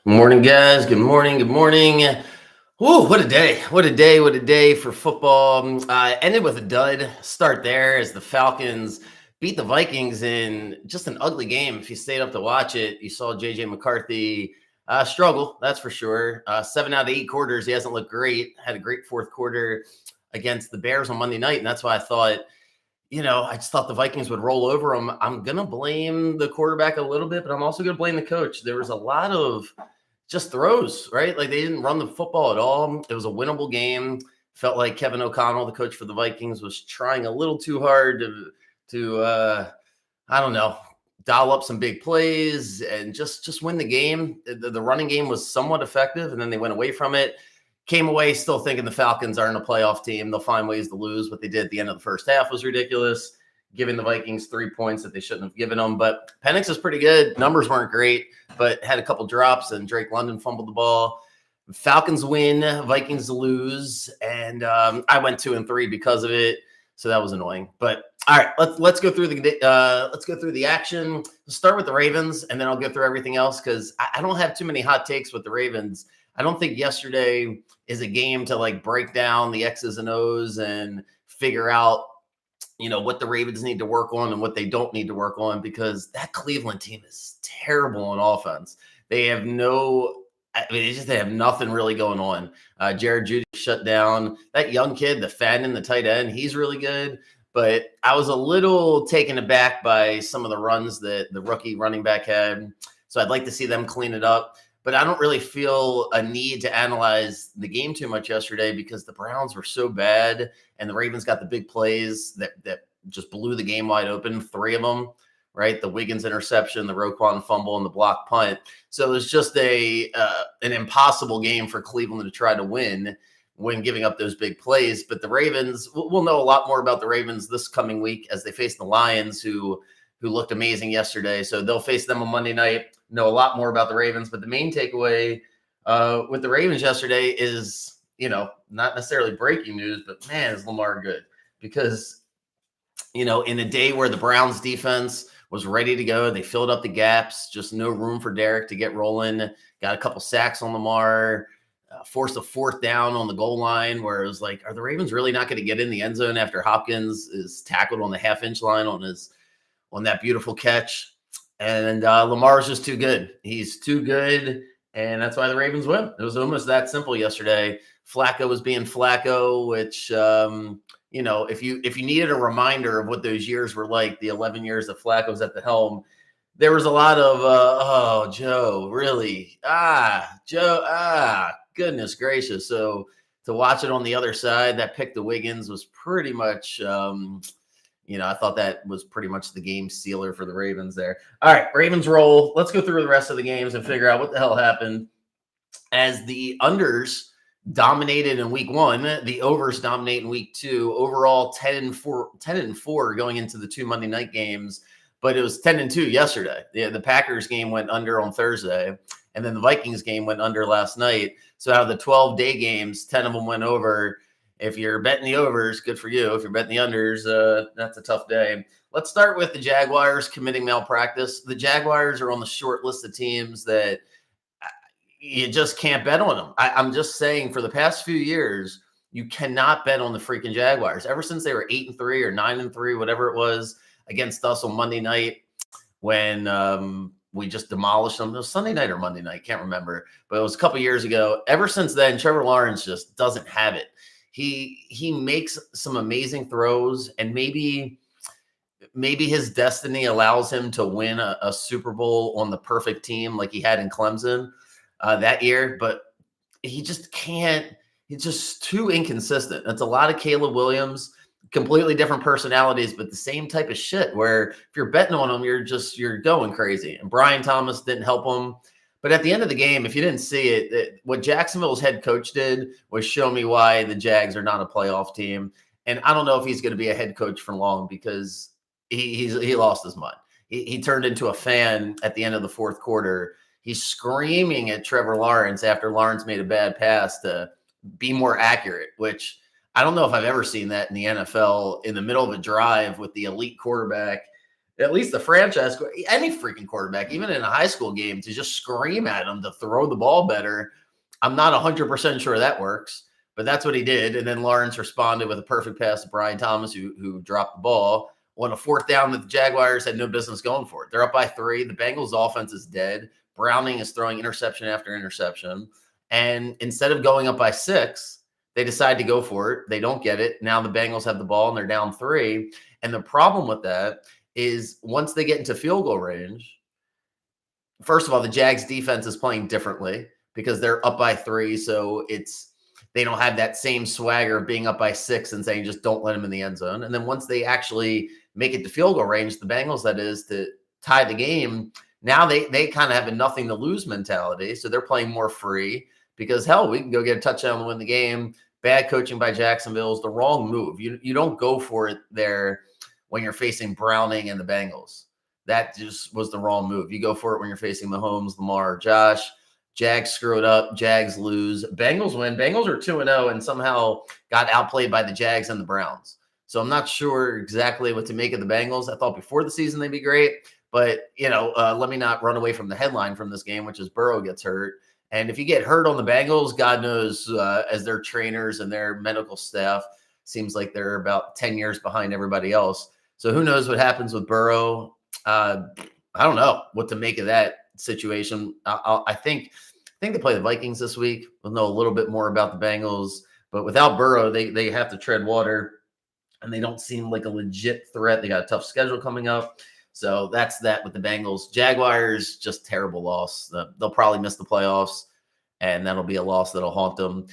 Morning, guys. Good morning. Good morning. Whoa, what a day. What a day. What a day for football. Ended with a dud. Start there as the Falcons beat the Vikings in just an ugly game. If you stayed up to watch it, you saw JJ McCarthy struggle, that's for sure. 7 out of 8 quarters, he hasn't looked great. Had a great fourth quarter against the Bears on Monday night. And that's why I thought, I just thought the Vikings would roll over them. I'm going to blame the quarterback a little bit, but I'm also going to blame the coach. There was a lot of just throws, right? Like they didn't run the football at all. It was a winnable game. Felt like Kevin O'Connell, the coach for the Vikings, was trying a little too hard to I don't know, dial up some big plays and just win the game. The running game was somewhat effective, and then they went away from it. Came away still thinking the Falcons aren't a playoff team. They'll find ways to lose. What they did at the end of the first half was ridiculous, giving the Vikings 3 points that they shouldn't have given them. But Penix is pretty good. Numbers weren't great, but had a couple drops, and Drake London fumbled the ball. Falcons win, Vikings lose, and I went 2-3 because of it. So that was annoying. But all right, let's go through the action. Let's start with the Ravens, and then I'll go through everything else because I don't have too many hot takes with the Ravens. I don't think yesterday is a game to like break down the X's and O's and figure out, what the Ravens need to work on and what they don't need to work on, because that Cleveland team is terrible on offense. They have they have nothing really going on. Jared Judy shut down. That young kid, the Fadden, the tight end, he's really good. But I was a little taken aback by some of the runs that the rookie running back had. So I'd like to see them clean it up. But I don't really feel a need to analyze the game too much yesterday because the Browns were so bad and the Ravens got the big plays that just blew the game wide open, 3 of them, right? The Wiggins interception, the Roquan fumble, and the block punt. So it was just an impossible game for Cleveland to try to win when giving up those big plays. But the Ravens, we'll know a lot more about the Ravens this coming week as they face the Lions, who looked amazing yesterday. So they'll face them on Monday night. Know a lot more about the Ravens, but the main takeaway with the Ravens yesterday is, not necessarily breaking news, but man, is Lamar good? Because, in a day where the Browns defense was ready to go, they filled up the gaps, just no room for Derek to get rolling, got a couple sacks on Lamar, forced a 4th down on the goal line where it was like, are the Ravens really not going to get in the end zone after Hopkins is tackled on the half-inch line on that beautiful catch? And Lamar is just too good. He's too good, and that's why the Ravens win. It was almost that simple yesterday. Flacco was being Flacco, which, if you needed a reminder of what those years were like, the 11 years that Flacco was at the helm, there was a lot of, Joe, really? Joe, goodness gracious. So to watch it on the other side, that pick to Wiggins was pretty much I thought that was pretty much the game sealer for the Ravens there. All right, Ravens roll. Let's go through the rest of the games and figure out what the hell happened. As the unders dominated in week 1, the overs dominate in week 2. Overall, 10-4 going into the 2 Monday night games, but it was 10-2 yesterday. The Packers game went under on Thursday, and then the Vikings game went under last night. So out of the 12-day games, 10 of them went over. If you're betting the overs, good for you. If you're betting the unders, that's a tough day. Let's start with the Jaguars committing malpractice. The Jaguars are on the short list of teams that you just can't bet on them. I'm just saying, for the past few years, you cannot bet on the freaking Jaguars. Ever since they were 8-3 or 9-3, whatever it was, against us on Monday night when we just demolished them. It was Sunday night or Monday night, can't remember, but it was a couple years ago. Ever since then, Trevor Lawrence just doesn't have it. He makes some amazing throws, and maybe his destiny allows him to win a Super Bowl on the perfect team like he had in Clemson that year, but he just can't. He's just too inconsistent. It's a lot of Caleb Williams, completely different personalities, but the same type of shit where if you're betting on him, you're going crazy. And Brian Thomas didn't help him. But at the end of the game, if you didn't see it, what Jacksonville's head coach did was show me why the Jags are not a playoff team. And I don't know if he's going to be a head coach for long because he lost his mind. He turned into a fan at the end of the fourth quarter. He's screaming at Trevor Lawrence after Lawrence made a bad pass to be more accurate, which I don't know if I've ever seen that in the NFL in the middle of a drive with the elite quarterback at least the franchise, any freaking quarterback, even in a high school game, to just scream at him to throw the ball better. I'm not 100% sure that works, but that's what he did. And then Lawrence responded with a perfect pass to Brian Thomas, who dropped the ball on a fourth down that the Jaguars had no business going for it. They're up by 3. The Bengals offense is dead. Browning is throwing interception after interception. And instead of going up by 6, they decide to go for it. They don't get it. Now the Bengals have the ball and they're down 3. And the problem with that is once they get into field goal range, first of all, the Jags defense is playing differently because they're up by 3. So they don't have that same swagger of being up by 6 and saying, just don't let them in the end zone. And then once they actually make it to field goal range, the Bengals, that is, to tie the game, now they kind of have a nothing to lose mentality. So they're playing more free because, hell, we can go get a touchdown to win the game. Bad coaching by Jacksonville is the wrong move. You don't go for it there when you're facing Browning and the Bengals. That just was the wrong move. You go for it when you're facing Mahomes, Lamar, Josh. Jags screw it up. Jags lose. Bengals win. Bengals are 2-0 and somehow got outplayed by the Jags and the Browns. So I'm not sure exactly what to make of the Bengals. I thought before the season they'd be great. But, let me not run away from the headline from this game, which is Burrow gets hurt. And if you get hurt on the Bengals, God knows, as their trainers and their medical staff, seems like they're about 10 years behind everybody else. So who knows what happens with Burrow? I don't know what to make of that situation. I think they play the Vikings this week. We'll know a little bit more about the Bengals. But without Burrow, they have to tread water. And they don't seem like a legit threat. They got a tough schedule coming up. So that's that with the Bengals. Jaguars, just terrible loss. They'll probably miss the playoffs, and that'll be a loss that'll haunt them.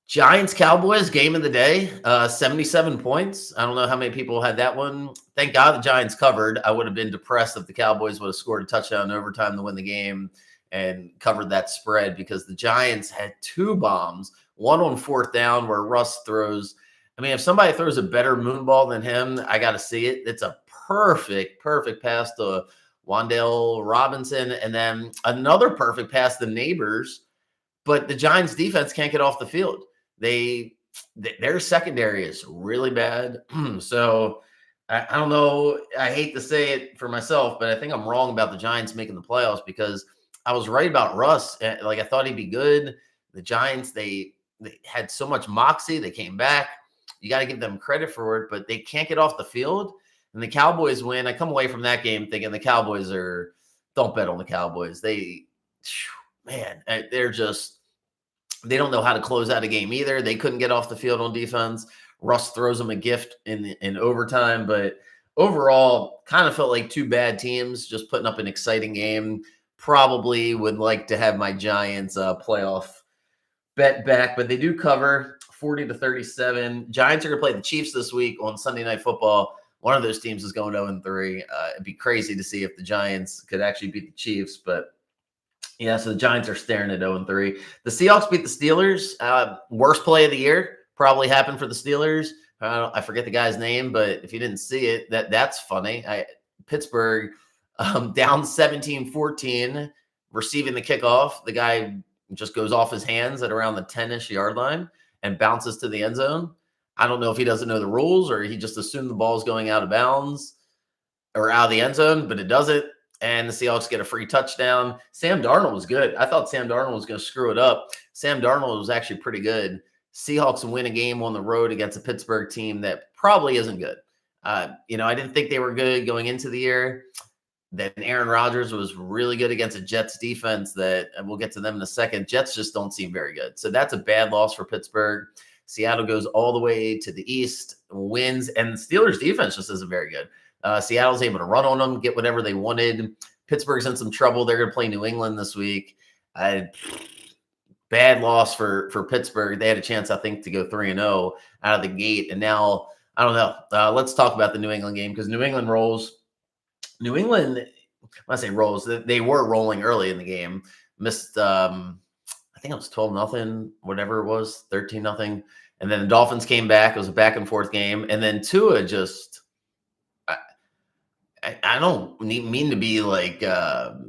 Giants, Cowboys, game of the day, 77 points. I don't know how many people had that one. Thank God the Giants covered. I would have been depressed if the Cowboys would have scored a touchdown in overtime to win the game and covered that spread, because the Giants had 2 bombs, one on fourth down where Russ throws. I mean, if somebody throws a better moonball than him, I got to see it. It's a perfect pass to Wan'Dale Robinson, and then another perfect pass to Neighbors. But the Giants defense can't get off the field. Their secondary is really bad. So I don't know. I hate to say it for myself, but I think I'm wrong about the Giants making the playoffs, because I was right about Russ. Like, I thought he'd be good. The Giants, they had so much moxie. They came back. You got to give them credit for it, but they can't get off the field. And the Cowboys win. I come away from that game thinking the Cowboys don't bet on the Cowboys. They're just, they don't know how to close out a game either. They couldn't get off the field on defense. Russ throws them a gift in overtime, but overall kind of felt like 2 bad teams just putting up an exciting game. Probably would like to have my Giants playoff bet back, but they do cover 40-37. Giants are going to play the Chiefs this week on Sunday Night Football. One of those teams is going 0-3. It'd be crazy to see if the Giants could actually beat the Chiefs, but yeah, so the Giants are staring at 0-3. The Seahawks beat the Steelers. Worst play of the year probably happened for the Steelers. I forget the guy's name, but if you didn't see it, that's funny. Pittsburgh down 17-14, receiving the kickoff. The guy just goes off his hands at around the 10-ish yard line and bounces to the end zone. I don't know if he doesn't know the rules or he just assumed the ball's going out of bounds or out of the end zone, but it doesn't. And the Seahawks get a free touchdown. Sam Darnold was good. I thought Sam Darnold was going to screw it up. Sam Darnold was actually pretty good. Seahawks win a game on the road against a Pittsburgh team that probably isn't good. I didn't think they were good going into the year. Then Aaron Rodgers was really good against a Jets defense and we'll get to them in a second. Jets just don't seem very good. So that's a bad loss for Pittsburgh. Seattle goes all the way to the east, wins, and the Steelers defense just isn't very good. Seattle's able to run on them, get whatever they wanted. Pittsburgh's in some trouble. They're going to play New England this week. Bad loss for Pittsburgh. They had a chance, I think, to go 3-0 out of the gate. And now, I don't know. Let's talk about the New England game, because New England rolls. New England, when I say rolls, they were rolling early in the game. Missed, I think it was 12-0, whatever it was, 13-0. And then the Dolphins came back. It was a back and forth game. And then Tua just, I don't mean to be like, a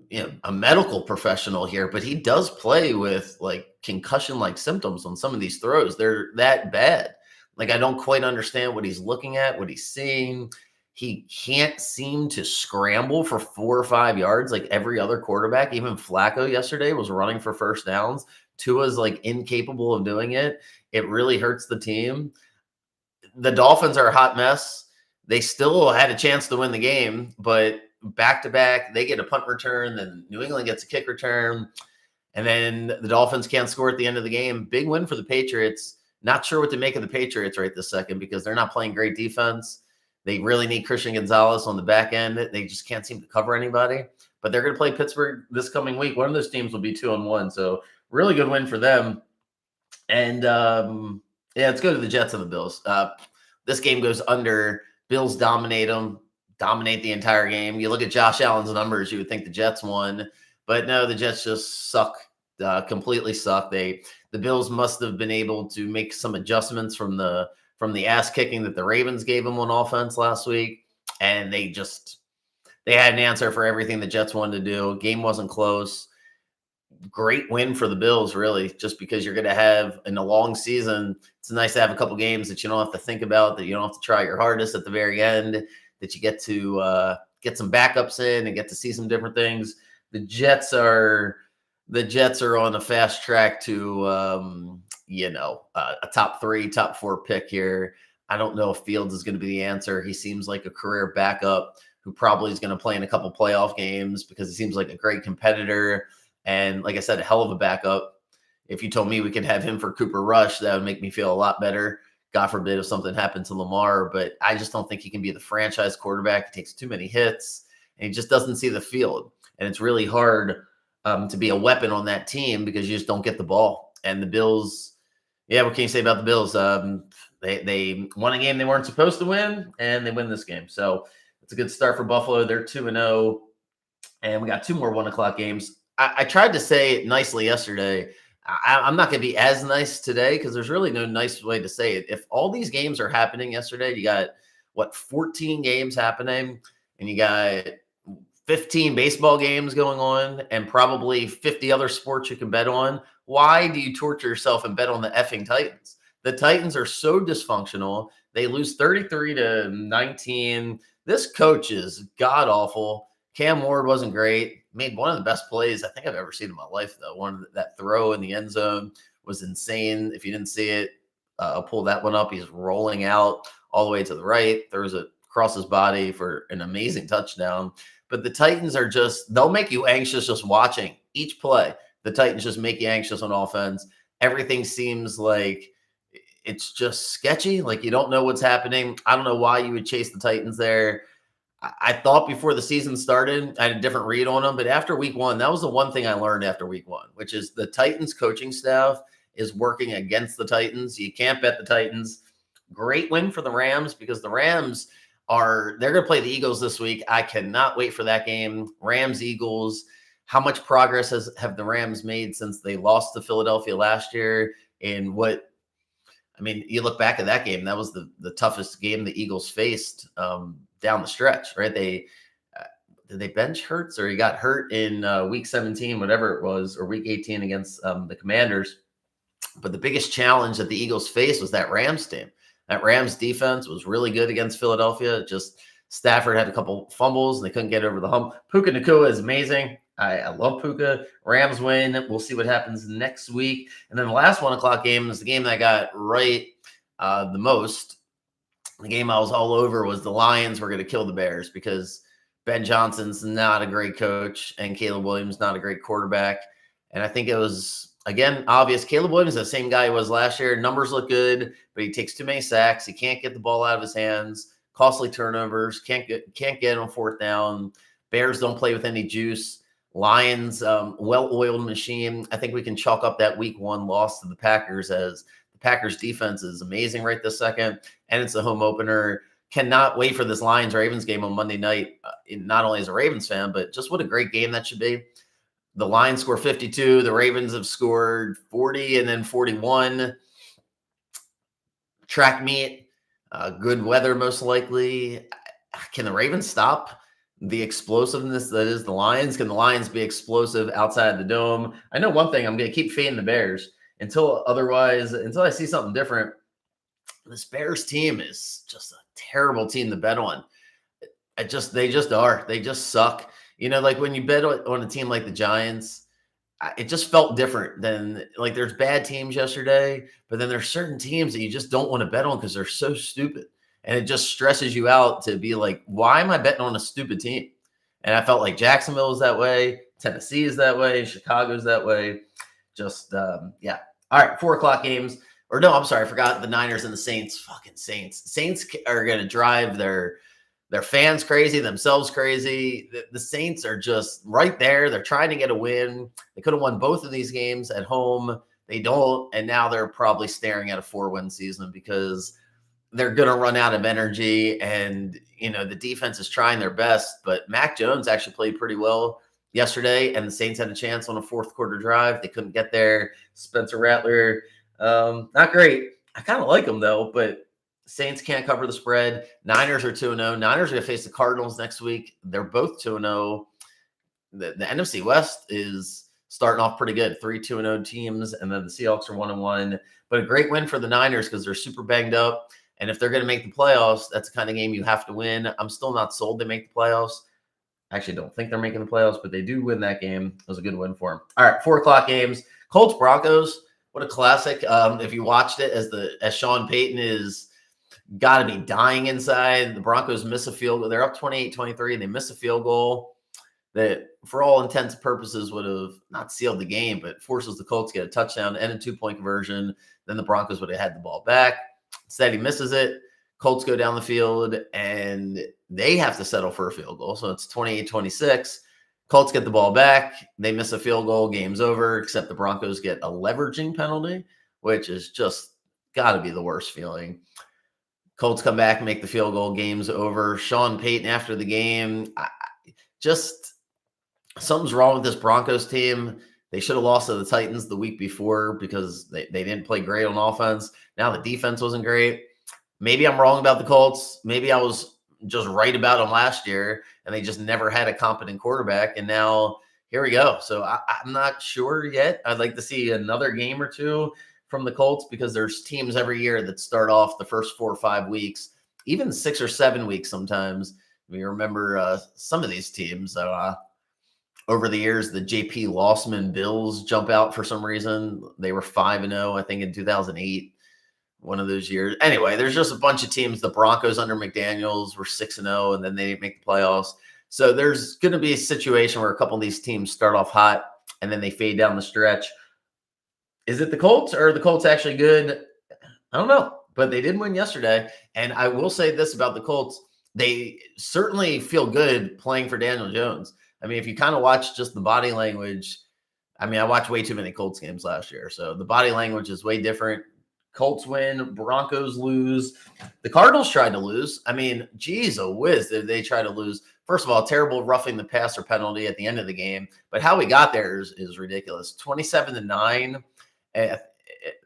medical professional here, but he does play with like concussion-like symptoms on some of these throws. They're that bad. Like, I don't quite understand what he's looking at, what he's seeing. he can't seem to scramble for 4 or 5 yards like every other quarterback. Even Flacco yesterday was running for first downs. Tua's like incapable of doing it. It really hurts the team. The Dolphins are a hot mess. They still had a chance to win the game, but back to back, they get a punt return, then New England gets a kick return, and then the Dolphins can't score at the end of the game. Big win for the Patriots. Not sure what to make of the Patriots right this second because they're not playing great defense. They really need Christian Gonzalez on the back end. They just can't seem to cover anybody. But they're going to play Pittsburgh this coming week. One of those teams will be 2-1. So really good win for them. And yeah, let's go to the Jets and the Bills. This game goes under. Bills dominate them, dominate the entire game. You look at Josh Allen's numbers, you would think the Jets won. But no, the Jets just suck, completely suck. The Bills must have been able to make some adjustments from the ass kicking that the Ravens gave them on offense last week, and they had an answer for everything the Jets wanted to do. Game wasn't close. Great win for the Bills, really, just because you're going to have in a long season. It's nice to have a couple games that you don't have to think about, that you don't have to try your hardest at the very end, that you get to get some backups in and get to see some different things. The Jets are on a fast track to a top 3, top 4 pick here. I don't know if Fields is going to be the answer. He seems like a career backup who probably is going to play in a couple playoff games because he seems like a great competitor. And like I said, a hell of a backup. If you told me we could have him for Cooper Rush, that would make me feel a lot better. God forbid if something happened to Lamar, but I just don't think he can be the franchise quarterback. He takes too many hits, and he just doesn't see the field. And it's really hard to be a weapon on that team because you just don't get the ball. And the Bills, yeah, what can you say about the Bills? They won a game they weren't supposed to win, and they win this game. So it's a good start for Buffalo. They're 2-0, and we got 2 more 1 o'clock games. I tried to say it nicely yesterday. I'm not going to be as nice today because there's really no nice way to say it. If all these games are happening yesterday, you got, 14 games happening, and you got 15 baseball games going on and probably 50 other sports you can bet on. Why do you torture yourself and bet on the effing Titans? The Titans are so dysfunctional. They lose 33-19. This coach is god-awful. Cam Ward wasn't great. Made one of the best plays I think I've ever seen in my life, though. That throw in the end zone was insane. If you didn't see it, I'll pull that one up. He's rolling out all the way to the right, throws it across his body for an amazing touchdown. But the Titans are they'll make you anxious just watching each play. The Titans just make you anxious on offense. Everything seems like it's just sketchy. Like you don't know what's happening. I don't know why you would chase the Titans there. I thought before the season started, I had a different read on them. But after week 1, that was the one thing I learned after week 1, which is the Titans coaching staff is working against the Titans. You can't bet the Titans. Great win for the Rams because the Rams they're going to play the Eagles this week. I cannot wait for that game. Rams, Eagles. How much progress have the Rams made since they lost to Philadelphia last year? And you look back at that game, that was the toughest game the Eagles faced down the stretch, right? Did they bench Hurts, or he got hurt in week 17, whatever it was, or week 18 against the Commanders. But the biggest challenge that the Eagles faced was that Rams team. That Rams defense was really good against Philadelphia. Just Stafford had a couple fumbles and they couldn't get over the hump. Puka Nacua is amazing. I love Puka. Rams win. We'll see what happens next week. And then the last 1 o'clock game is the game that I got right the most. The game I was all over was the Lions were going to kill the Bears because Ben Johnson's not a great coach and Caleb Williams not a great quarterback. And I think it was, again, obvious. Caleb Williams is the same guy he was last year. Numbers look good, but he takes too many sacks. He can't get the ball out of his hands. Costly turnovers. Can't get on 4th down. Bears don't play with any juice. Lions, well-oiled machine. I think we can chalk up that week 1 loss to the Packers as the Packers defense is amazing right this second, and it's a home opener. Cannot wait for this Lions-Ravens game on Monday night, not only as a Ravens fan, but just what a great game that should be. The Lions score 52. The Ravens have scored 40 and then 41. Track meet, good weather most likely. Can the Ravens stop the explosiveness that is the Lions? Can the Lions be explosive outside the dome? I know one thing, I'm going to keep fading the Bears until I see something different. This Bears team is just a terrible team to bet on. They just are. They just suck. Like when you bet on a team like the Giants, it just felt different than like there's bad teams yesterday, but then there's certain teams that you just don't want to bet on because they're so stupid. And it just stresses you out to be like, why am I betting on a stupid team? And I felt like Jacksonville is that way. Tennessee is that way. Chicago's that way. Just, yeah. All right. 4 o'clock games. Or no, I'm sorry. I forgot the Niners and the Saints. Fucking Saints. Saints are going to drive their fans crazy, themselves crazy. The Saints are just right there. They're trying to get a win. They could have won both of these games at home. They don't. And now they're probably staring at a 4-win season because they're going to run out of energy. And, the defense is trying their best. But Mac Jones actually played pretty well yesterday. And the Saints had a chance on a fourth quarter drive. They couldn't get there. Spencer Rattler, not great. I kind of like him, though. But Saints can't cover the spread. Niners are 2-0. Niners are going to face the Cardinals next week. They're both 2-0. The NFC West is starting off pretty good. 3 2-0 teams, and then the Seahawks are 1-1. But a great win for the Niners because they're super banged up. And if they're going to make the playoffs, that's the kind of game you have to win. I'm still not sold they make the playoffs. I actually don't think they're making the playoffs, but they do win that game. It was a good win for them. All right, 4 o'clock games. Colts Broncos. What a classic. If you watched it as Sean Payton is got to be dying inside. The Broncos miss a field goal. They're up 28-23, and they miss a field goal that, for all intents and purposes, would have not sealed the game, but forces the Colts to get a touchdown and a 2-point conversion. Then the Broncos would have had the ball back. Instead, he misses it. Colts go down the field, and they have to settle for a field goal. So it's 28-26. Colts get the ball back. They miss a field goal. Game's over, except the Broncos get a leveraging penalty, which is just got to be the worst feeling. Colts come back, make the field goal. Game's over. Sean Payton after the game, just something's wrong with this Broncos team. They should have lost to the Titans the week before because they didn't play great on offense. Now the defense wasn't great. Maybe I'm wrong about the Colts. Maybe I was just right about them last year, and they just never had a competent quarterback. And now here we go. So I'm not sure yet. I'd like to see another game or two from the Colts because there's teams every year that start off the first 4 or 5 weeks, even 6 or 7 weeks sometimes. We remember some of these teams. Over the years, the J.P. Lossman Bills jump out for some reason. They were 5-0, I think, in 2008, one of those years. Anyway, there's just a bunch of teams. The Broncos under McDaniels were 6-0, and then they didn't make the playoffs. So there's going to be a situation where a couple of these teams start off hot, and then they fade down the stretch. Is it the Colts, or are the Colts actually good? I don't know, but they did win yesterday. And I will say this about the Colts. They certainly feel good playing for Daniel Jones. I mean, if you kind of watch just the body language, I mean, I watched way too many Colts games last year. So the body language is way different. Colts win, Broncos lose. The Cardinals tried to lose. I mean, geez, a whiz, did they try to lose? First of all, terrible roughing the passer penalty at the end of the game. But how we got there is ridiculous. 27-9. It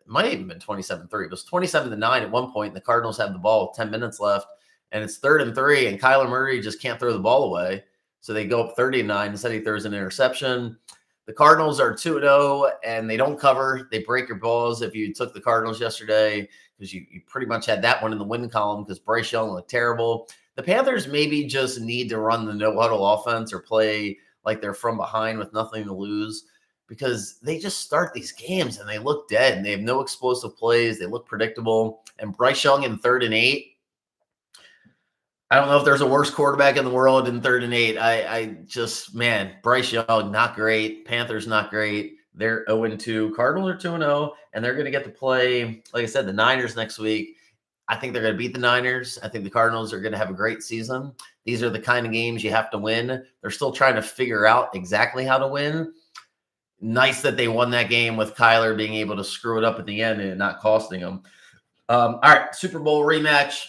might have even been 27-3. It was 27-9 at one point. And the Cardinals have the ball with 10 minutes left. And it's 3rd and 3. And Kyler Murray just can't throw the ball away. So they go up 30-9. Instead, he throws an interception. The Cardinals are 2-0, and they don't cover. They break your balls if you took the Cardinals yesterday because you pretty much had that one in the win column because Bryce Young looked terrible. The Panthers maybe just need to run the no-huddle offense or play like they're from behind with nothing to lose because they just start these games and they look dead, and they have no explosive plays. They look predictable. And Bryce Young in 3rd and 8, I don't know if there's a worse quarterback in the world in 3rd and 8. I just, man, Bryce Young, not great. Panthers, not great. They're 0-2. Cardinals are 2-0, and they're going to get to play, like I said, the Niners next week. I think they're going to beat the Niners. I think the Cardinals are going to have a great season. These are the kind of games you have to win. They're still trying to figure out exactly how to win. Nice that they won that game with Kyler being able to screw it up at the end and it not costing them. All right, Super Bowl rematch.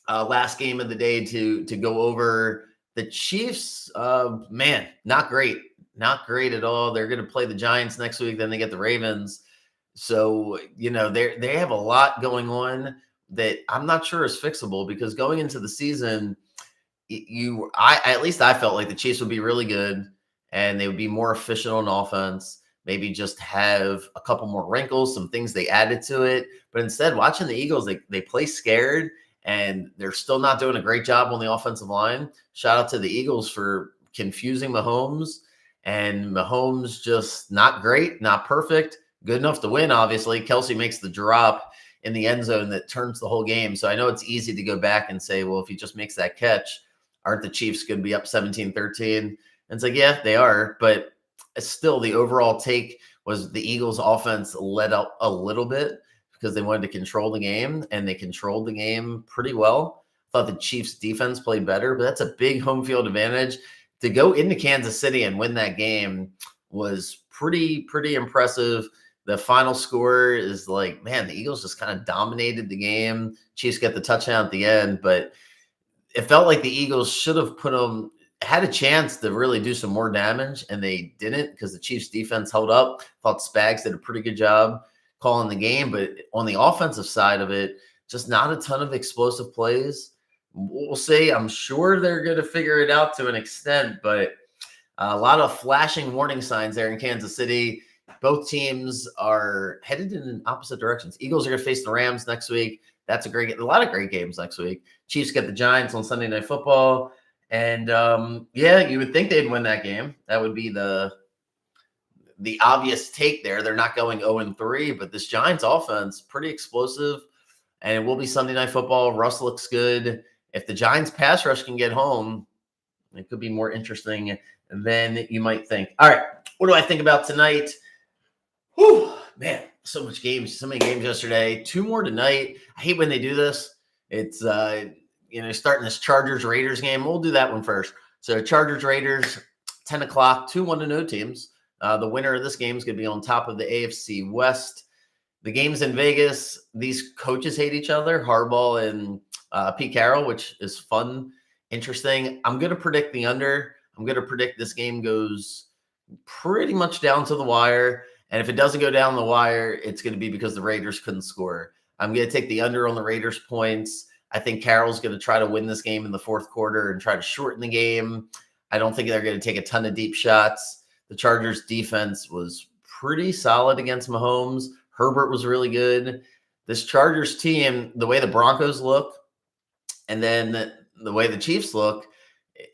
Last game of the day to go over. The Chiefs, man, not great. Not great at all. They're going to play the Giants next week. Then they get the Ravens. So, they have a lot going on that I'm not sure is fixable because going into the season, at least I felt like the Chiefs would be really good and they would be more efficient on offense. Maybe just have a couple more wrinkles, some things they added to it. But instead, watching the Eagles, they play scared. and they're still not doing a great job on the offensive line. Shout out to the Eagles for confusing Mahomes, and Mahomes just not great, not perfect, good enough to win, obviously. Kelsey makes the drop in the end zone that turns the whole game. So I know it's easy to go back and say, well, if he just makes that catch, aren't the Chiefs going to be up 17-13? And it's like, yeah, they are. But still, the overall take was the Eagles offense let up a little bit because they wanted to control the game, and they controlled the game pretty well. Thought the Chiefs defense played better, but that's a big home field advantage. To go into Kansas City and win that game was pretty impressive. The final score is like, man, the Eagles just kind of dominated the game. Chiefs get the touchdown at the end, but it felt like the Eagles should have had a chance to really do some more damage, and they didn't because the Chiefs defense held up. Thought Spags did a pretty good job calling the game, but on the offensive side of it, just not a ton of explosive plays. We'll see. I'm sure they're going to figure it out to an extent, but a lot of flashing warning signs there in Kansas City. Both teams are headed in opposite directions. Eagles are going to face the Rams next week. That's a lot of great games next week. Chiefs get the Giants on Sunday Night Football. And yeah, you would think they'd win that game. That would be the obvious take there. They're not going 0-3, but this Giants offense, pretty explosive. And it will be Sunday Night Football. Russ looks good. If the Giants pass rush can get home, it could be more interesting than you might think. All right, what do I think about tonight? Whew, man, so many games yesterday. 2 more tonight. I hate when they do this. It's starting this Chargers-Raiders game. We'll do that one first. So Chargers-Raiders, 10 o'clock, 2 1-0 teams. The winner of this game is going to be on top of the AFC West. The game's in Vegas. These coaches hate each other, Harbaugh and Pete Carroll, which is fun, interesting. I'm going to predict the under. I'm going to predict this game goes pretty much down to the wire. And if it doesn't go down the wire, it's going to be because the Raiders couldn't score. I'm going to take the under on the Raiders points. I think Carroll's going to try to win this game in the fourth quarter and try to shorten the game. I don't think they're going to take a ton of deep shots. The Chargers defense was pretty solid against Mahomes. Herbert was really good. This Chargers team, the way the Broncos look and then the way the Chiefs look,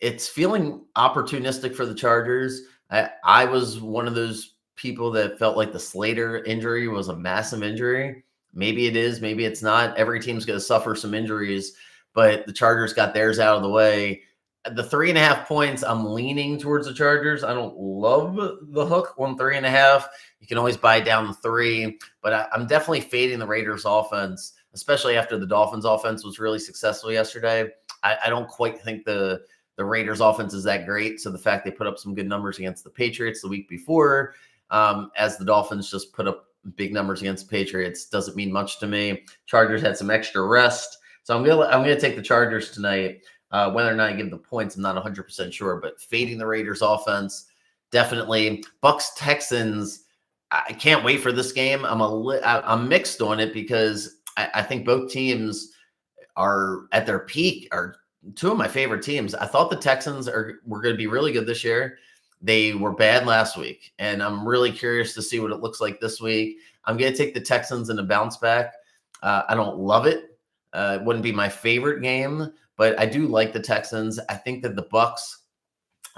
it's feeling opportunistic for the Chargers. I was one of those people that felt like the Slater injury was a massive injury. Maybe it is, maybe it's not. Every team's going to suffer some injuries, but the Chargers got theirs out of the way. The 3.5 points, I'm leaning towards the Chargers. I don't love the hook on 3.5. You can always buy down the 3, but I'm definitely fading the Raiders offense, especially after the Dolphins offense was really successful yesterday. I don't quite think the Raiders offense is that great. So the fact they put up some good numbers against the Patriots the week before, as the Dolphins just put up big numbers against the Patriots, doesn't mean much to me. Chargers had some extra rest. So I'm gonna take the Chargers tonight. Whether or not I give the points, I'm not 100% sure, but fading the Raiders offense, definitely. Bucks Texans, I can't wait for this game. I'm mixed on it because I think both teams are at their peak, are 2 of my favorite teams. I thought the Texans were going to be really good this year. They were bad last week, and I'm really curious to see what it looks like this week. I'm going to take the Texans in a bounce back. I don't love it. It wouldn't be my favorite game, but I do like the Texans. I think that the Bucks,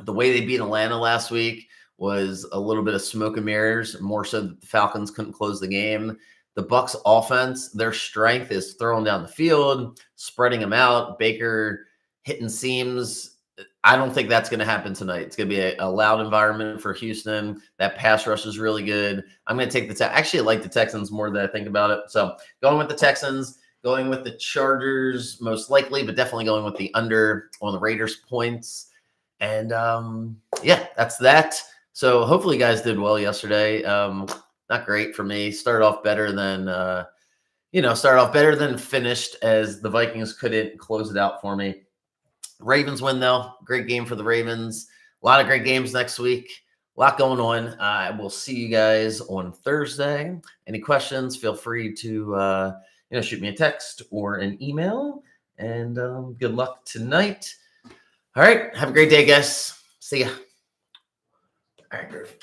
the way they beat Atlanta last week was a little bit of smoke and mirrors, more so that the Falcons couldn't close the game. The Bucks offense, their strength is throwing down the field, spreading them out. Baker hitting seams. I don't think that's going to happen tonight. It's going to be a loud environment for Houston. That pass rush is really good. I'm going to take actually, I like the Texans more than I think about it. So going with the Texans, going with the Chargers most likely, but definitely going with the under on the Raiders points. And yeah, that's that. So hopefully you guys did well yesterday. Not great for me. Started off better than finished, as the Vikings couldn't close it out for me. Ravens win though. Great game for the Ravens. A lot of great games next week. A lot going on. I will see you guys on Thursday. Any questions, feel free to shoot me a text or an email. And good luck tonight. All right. Have a great day, guys. See ya. All right, great.